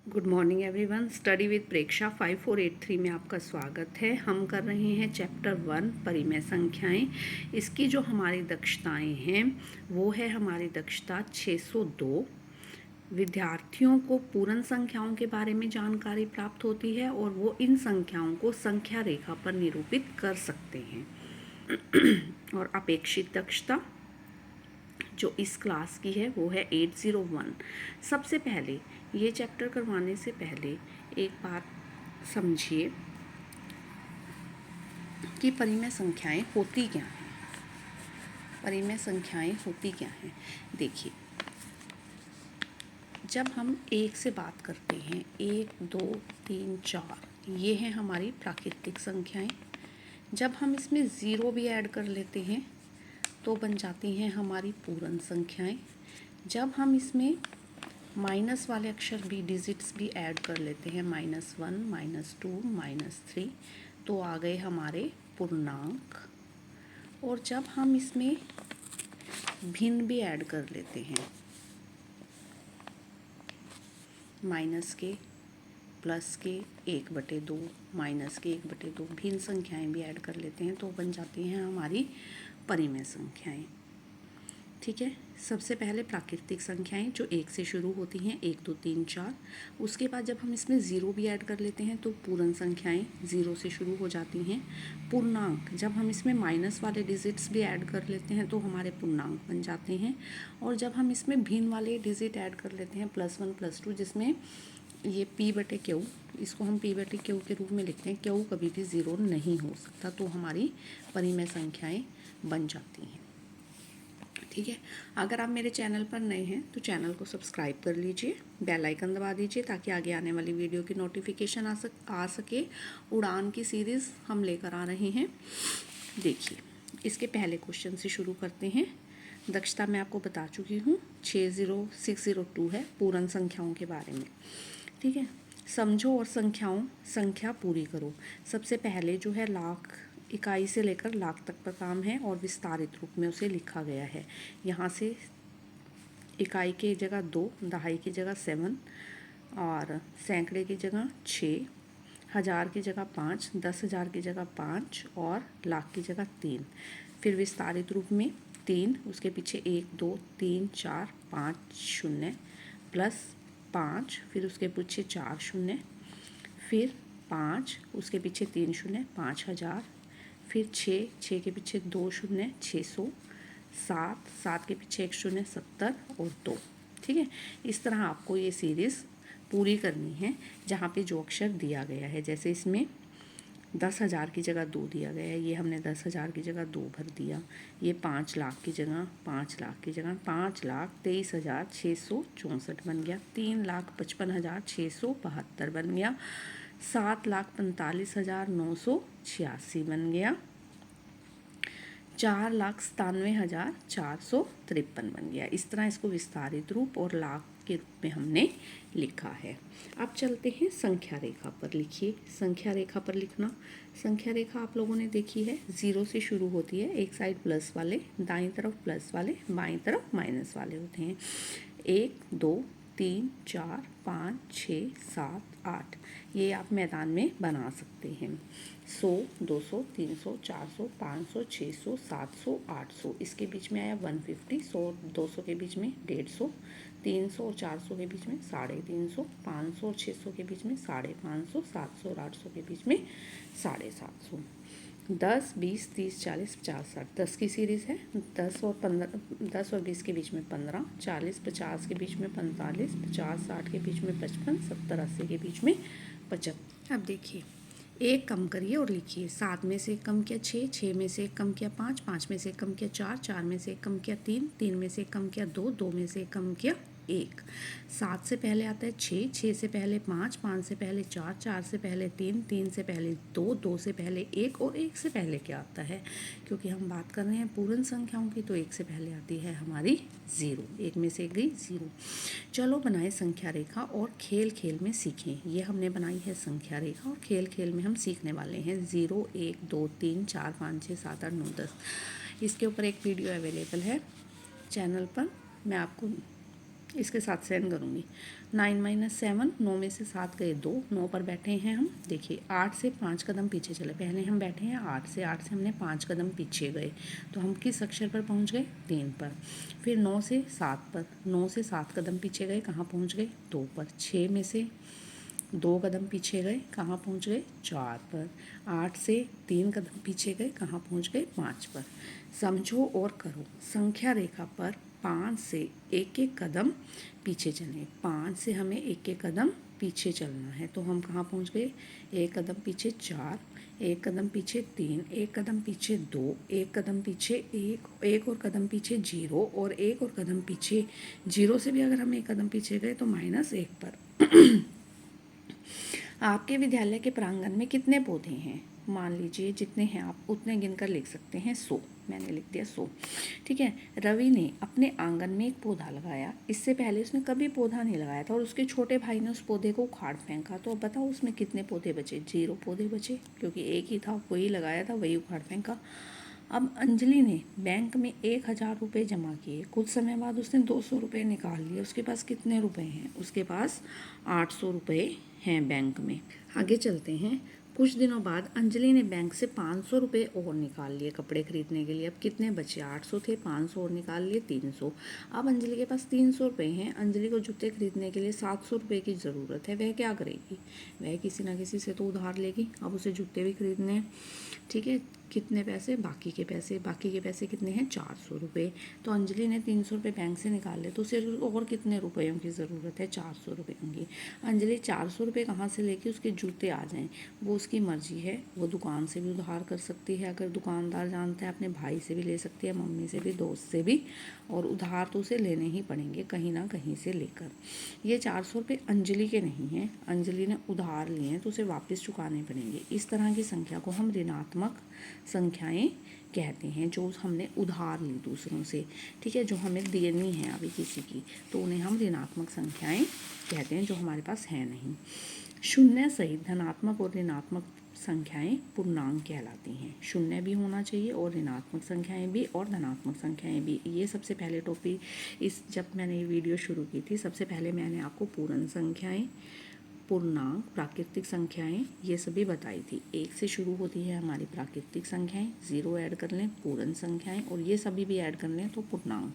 Good morning everyone. Study with Preksha 5483 में आपका स्वागत है। हम कर रहे हैं चैप्टर 1 परिमेय संख्याएं। इसकी जो हमारी दक्षताएं हैं वो है हमारी दक्षता 602। विद्यार्थियों को पूर्ण संख्याओं के बारे में जानकारी प्राप्त होती है और वो इन संख्याओं को संख्या रेखा पर निरूपित कर सकते हैं। और अपेक्षित दक्षता जो इस क्लास की है वो है 801। सबसे पहले ये चैप्टर करवाने से पहले एक बात समझिए कि परिमेय संख्याएं होती क्या हैं। परिमेय संख्याएं होती क्या हैं, देखिए, जब हम एक से बात करते हैं 1 2 3 4 ये हैं हमारी प्राकृतिक संख्याएं। जब हम इसमें ज़ीरो भी ऐड कर लेते हैं तो बन जाती हैं हमारी पूर्ण संख्याएं। जब हम इसमें माइनस वाले अक्षर भी डिजिट्स भी ऐड कर लेते हैं, -1 -2 -3, तो आ गए हमारे पूर्णांक। और जब हम इसमें भिन्न भी ऐड कर लेते हैं, माइनस के, प्लस के 1/2, माइनस के 1/2 भिन्न संख्याएं भी ऐड कर लेते हैं तो बन जाती हैं हमारी परिमेय संख्याएं। ठीक है। सबसे पहले प्राकृतिक संख्याएं जो 1 से शुरू होती हैं, 1 2 3 4। उसके बाद जब हम इसमें ज़ीरो भी ऐड कर लेते हैं तो पूर्ण संख्याएं 0 से शुरू हो जाती हैं। पूर्णांक जब हम इसमें माइनस वाले डिजिट्स भी ऐड कर लेते हैं तो हमारे पूर्णांक बन जाते हैं। और जब हम इसमें भिन्न वाले डिजिट ऐड कर लेते हैं, +1 +2, जिसमें ये P/Q, इसको हम P/Q के रूप में लिखते हैं। Q कभी भी ज़ीरो नहीं हो सकता, तो हमारी परिमेय संख्याएं बन जाती हैं। ठीक है। अगर आप मेरे चैनल पर नए हैं तो चैनल को सब्सक्राइब कर लीजिए, बेल आइकन दबा दीजिए ताकि आगे आने वाली वीडियो की नोटिफिकेशन आ सके। उड़ान की सीरीज़ हम लेकर आ रहे हैं। देखिए, इसके पहले क्वेश्चन से शुरू करते हैं। दक्षता मैं आपको बता चुकी हूँ, 60602 है पूर्ण संख्याओं के बारे में। ठीक है। समझो और संख्या पूरी करो। सबसे पहले जो है लाख, इकाई से लेकर लाख तक का काम है और विस्तारित रूप में उसे लिखा गया है। यहाँ से इकाई की जगह 2, दहाई की जगह 7, और सैकड़े की जगह 6, हज़ार की जगह 5, 10,000 की जगह 5 और लाख की जगह 3। फिर विस्तारित रूप में 3, उसके पीछे 1 2 3 4 5 0 प्लस 5, फिर उसके पीछे 4 0, फिर 5, उसके पीछे 3 0, 5,000, फिर 6 के पीछे 2 0, 600, 7 के पीछे 1 0, 70 और 2। ठीक है। इस तरह आपको ये सीरीज़ पूरी करनी है जहाँ पे जो अक्षर दिया गया है। जैसे इसमें 10,000 की जगह 2 दिया गया है, ये हमने 10,000 की जगह 2 भर दिया। ये 5 लाख की जगह 5 लाख की जगह 5,23,664 बन गया। 3,55,672 बन गया। 7,45,986 बन गया। 4,97,453 बन गया। इस तरह इसको विस्तारित रूप और लाख के रूप में हमने लिखा है। अब चलते हैं संख्या रेखा पर। लिखिए, संख्या रेखा पर लिखना। संख्या रेखा आप लोगों ने देखी है, 0 से शुरू होती है। एक साइड प्लस वाले, दाईं तरफ प्लस वाले, बाईं तरफ माइनस वाले होते हैं। 1 2 3 4 5 6 7 8 ये आप मैदान में बना सकते हैं। 100 200 300 400 500 600 700 800, इसके बीच में आया 150। 100 200 के बीच में 150, 300 और 400 के बीच में 350, 500 और 600 के बीच में 550, 700 और 800 के बीच में 750। 10 20 30 40 50 60, 10 की सीरीज़ है। 10 और 20 के बीच में 15, 40 50 के बीच में 45, 50 60 के बीच में 55, 70 80 के बीच में 75। अब देखिए, एक कम करिए और लिखिए। 7 में से एक कम किया 6, 6 में से एक कम किया 5, 5 में से एक कम किया 4, 4 में से एक कम किया 3, 3 में से एक कम किया 2, 2 में से एक कम किया 1। 7 से पहले आता है 6, 6 से पहले 5, 5 से पहले 4, 4 से पहले 3, 3 से पहले 2, 2 से पहले 1 और 1 से पहले क्या आता है? क्योंकि हम बात कर रहे हैं पूर्ण संख्याओं की, तो 1 से पहले आती है हमारी 0। 1 में से गई 0। चलो बनाए संख्या रेखा और खेल खेल में सीखें। ये हमने बनाई है संख्या रेखा और खेल खेल में हम सीखने वाले हैं 0 1 2 3 4 5 6 7 8 9 10। इसके ऊपर एक वीडियो अवेलेबल है चैनल पर, मैं आपको इसके साथ से एंड करूँगी। 9 माइनस 7, 9 में से 7 गए 2, 9 पर बैठे हैं हम। देखिए 8 से 5 कदम पीछे चले, पहले हम बैठे हैं 8 से, 8 से हमने 5 कदम पीछे गए, तो हम किस अक्षर पर पहुंच गए? 3 पर। फिर 9 से 7 पर, 9 से 7 कदम पीछे गए, कहाँ पहुंच गए? 2 पर। 6 में से 2 कदम पीछे गए, कहाँ पहुंच गए? 4 पर। 8 से 3 कदम पीछे गए, कहाँ पहुंच गए? 5 पर। समझो और करो। संख्या रेखा पर 5 से एक एक कदम पीछे चलें। 5 से हमें एक एक कदम पीछे चलना है, तो हम कहाँ पहुंच गए? एक कदम पीछे 4, एक कदम पीछे 3, एक कदम पीछे 2, एक कदम पीछे 1, एक और कदम पीछे 0, और एक और कदम पीछे 0 से भी अगर हम एक कदम पीछे गए तो -1 पर। आपके विद्यालय के प्रांगण में कितने पौधे हैं? मान लीजिए जितने हैं आप उतने गिनकर लिख सकते हैं। 100, मैंने लिख दिया 100। ठीक है। रवि ने अपने आंगन में एक पौधा लगाया। इससे पहले उसने कभी पौधा नहीं लगाया था और उसके छोटे भाई ने उस पौधे को उखाड़ फेंका। तो अब बताओ उसमें कितने पौधे बचे? 0 पौधे बचे, क्योंकि एक ही था, वही लगाया था, वही उखाड़ फेंका। अब अंजलि ने बैंक में 1000 रुपये जमा किए। कुछ समय बाद उसने 200 रुपये निकाल लिए। उसके पास कितने रुपए हैं? उसके पास 800 रुपये हैं बैंक में। आगे चलते हैं। कुछ दिनों बाद अंजलि ने बैंक से 500 रुपये और निकाल लिए कपड़े खरीदने के लिए। अब कितने बचे? 800 थे, 500 और निकाल लिए, 300। अब अंजलि के पास 300 रुपये हैं। अंजलि को जूते खरीदने के लिए 700 रुपये की ज़रूरत है। वह क्या करेगी? वह किसी ना किसी से तो उधार लेगी। अब उसे जूते भी खरीदने हैं। ठीक है। कितने पैसे? बाकी के पैसे। बाकी के पैसे कितने हैं? 400 रुपये। तो अंजलि ने 300 रुपये बैंक से निकाल ले, तो उसे और कितने रुपयों की ज़रूरत है? 400 रुपयों की। अंजलि 400 रुपये कहाँ से लेके उसके जूते आ जाएं, वो उसकी मर्जी है। वो दुकान से भी उधार कर सकती है, अगर दुकानदार जानता है, अपने भाई से भी ले सकती है, मम्मी से भी, दोस्त से भी, और उधार तो उसे लेने ही पड़ेंगे कहीं ना कहीं से लेकर। ये 400 रुपये अंजलि के नहीं हैं, अंजलि ने उधार लिए हैं, तो उसे वापस चुकाने पड़ेंगे। इस तरह की संख्या को हम ऋणात्मक संख्याएं कहते हैं, जो हमने उधार ली दूसरों से। ठीक है। जो हमें देनी है अभी किसी की, तो उन्हें हम ऋणात्मक संख्याएं कहते हैं, जो हमारे पास है नहीं। शून्य सहित धनात्मक और ऋणात्मक संख्याएं पूर्णांक कहलाती हैं। शून्य भी होना चाहिए और ऋणात्मक संख्याएं भी और धनात्मक संख्याएं भी। ये सबसे पहले टॉपिक जब मैंने ये वीडियो शुरू की थी, सबसे पहले मैंने आपको पूर्ण संख्याएं, पूर्णांक, प्राकृतिक संख्याएं, ये सभी बताई थी। 1 से शुरू होती है हमारी प्राकृतिक संख्याएं, 0 ऐड कर लें पूर्ण संख्याएं, और ये सभी भी ऐड कर लें तो पूर्णांक।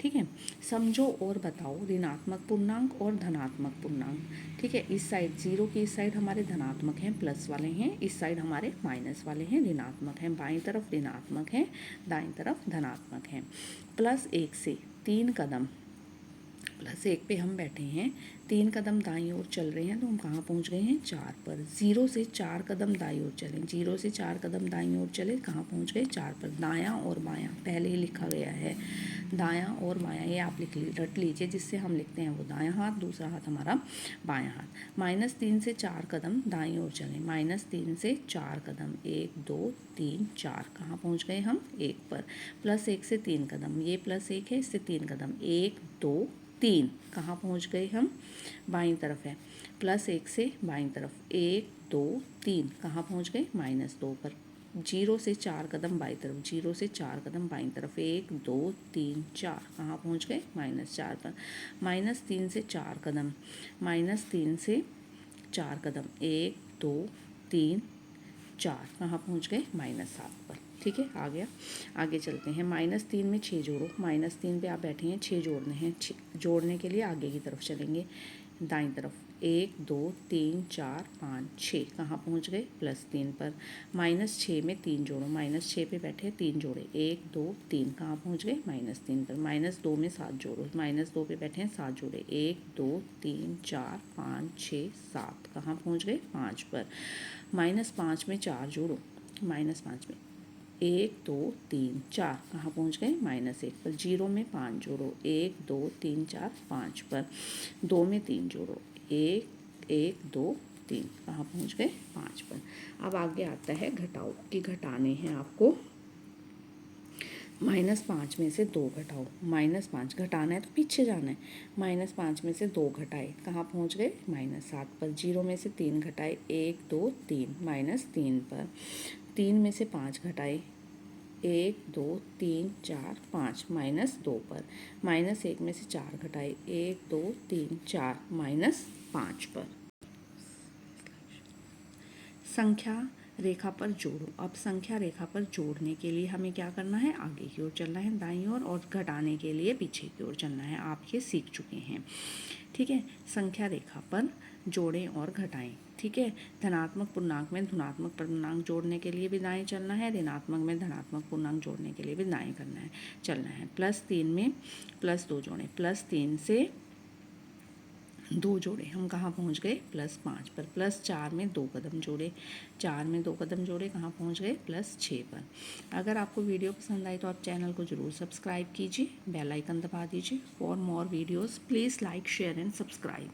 ठीक है। समझो और बताओ ऋणात्मक पूर्णांक और धनात्मक पूर्णांक। ठीक है। इस साइड 0 की इस साइड हमारे धनात्मक हैं, प्लस वाले हैं, इस साइड हमारे माइनस वाले हैं, ऋणात्मक हैं। बाईं तरफ ऋणात्मक हैं, दाईं तरफ धनात्मक हैं। +1 से 3 कदम, +1 पे हम बैठे हैं, 3 कदम दाईं ओर चल रहे हैं, तो हम कहाँ पहुँच गए हैं? 4 पर। 0 से 4 कदम दाईं ओर चलें, 0 से 4 कदम दाईं ओर चले, कहाँ पहुँच गए? 4 पर। दायां और बायां पहले ही लिखा गया है, दायां और बायां ये आप रट लीजिए। जिससे हम लिखते हैं वो दायां हाथ, दूसरा हाथ हमारा बायां हाथ। -3 से 4 कदम दाईं ओर चलें, -3 से 4 कदम, 1 2 3 4, कहाँ पहुँच गए हम? 1 पर। +1 से 3 कदम, ये +1 है, इससे 3 कदम, 1 2 3, कहाँ पहुँच गए हम? बाईं तरफ है। +1 से बाईं तरफ, 1 2 3, कहाँ पहुँच गए? -2 पर। 0 से 4 कदम बाईं तरफ, 0 से 4 कदम बाईं तरफ, 1 2 3 4, कहाँ पहुँच गए? -4 पर। -3 से 4 कदम, -3 से 4 कदम, 1 2 3 4, कहाँ पहुँच गए? -7 पर। ठीक है। आ गया। आगे चलते हैं। -3 में 6 जोड़ो, -3 पे आप बैठे हैं, 6 जोड़ने हैं। जोड़ने के लिए आगे की तरफ चलेंगे, दाईं तरफ, 1 2 3 4 5 6, कहाँ पहुँच गए? +3 पर। -6 में 3 जोड़ो, -6 पे बैठे 3 जोड़े, 1 2 3, कहाँ पहुँच गए? -3 पर। -2 में 7 जोड़ो, -2 पे बैठे हैं, 7 जोड़े, 1 2 3 4 5 6 7, कहाँ पहुँच गए? 5 पर। -5 में 4 जोड़ो, -5 में 1 2 3 4, कहाँ पहुँच गए? -1 पर। 0 में 5 जोड़ो, 1 2 3 4 5 पर। 2 में 3 जोड़ो, 1 1 2 3, कहाँ पहुँच गए? 5 पर। अब आगे आता है घटाओ, कि घटाने हैं आपको। -5 में से 2 घटाओ, -5 घटाना है तो पीछे जाना है। -5 में से 2 घटाए, कहाँ पहुँच गए? -7 पर। 0 में से 3 घटाए, 1 2 3, -3 पर। 3 में से 5 घटाए, 1 2 3 4 5 -2 पर, -1 में से 4 घटाए 1 2 3 4 -5 पर। संख्या रेखा पर जोड़ो। अब संख्या रेखा पर जोड़ने के लिए हमें क्या करना है, आगे की ओर चलना है दाईं ओर, और घटाने के लिए पीछे की ओर चलना है। आप ये सीख चुके हैं, ठीक है। संख्या रेखा पर जोड़ें और घटाएं, ठीक है। धनात्मक पूर्णांक में धनात्मक पूर्णांक जोड़ने के लिए भी दाएं चलना है, ऋणात्मक में धनात्मक पूर्णांक जोड़ने के लिए भी दाएं चलना है। +3 में +2 जोड़ें, +3 से 2 जोड़े, हम कहाँ पहुँच गए, +5 पर। +4 में 2 कदम जोड़े, 4 में 2 कदम जोड़े, कहाँ पहुँच गए, +6 पर। अगर आपको वीडियो पसंद आई तो आप चैनल को ज़रूर सब्सक्राइब कीजिए, बेल आइकन दबा दीजिए। For more videos please like share and subscribe.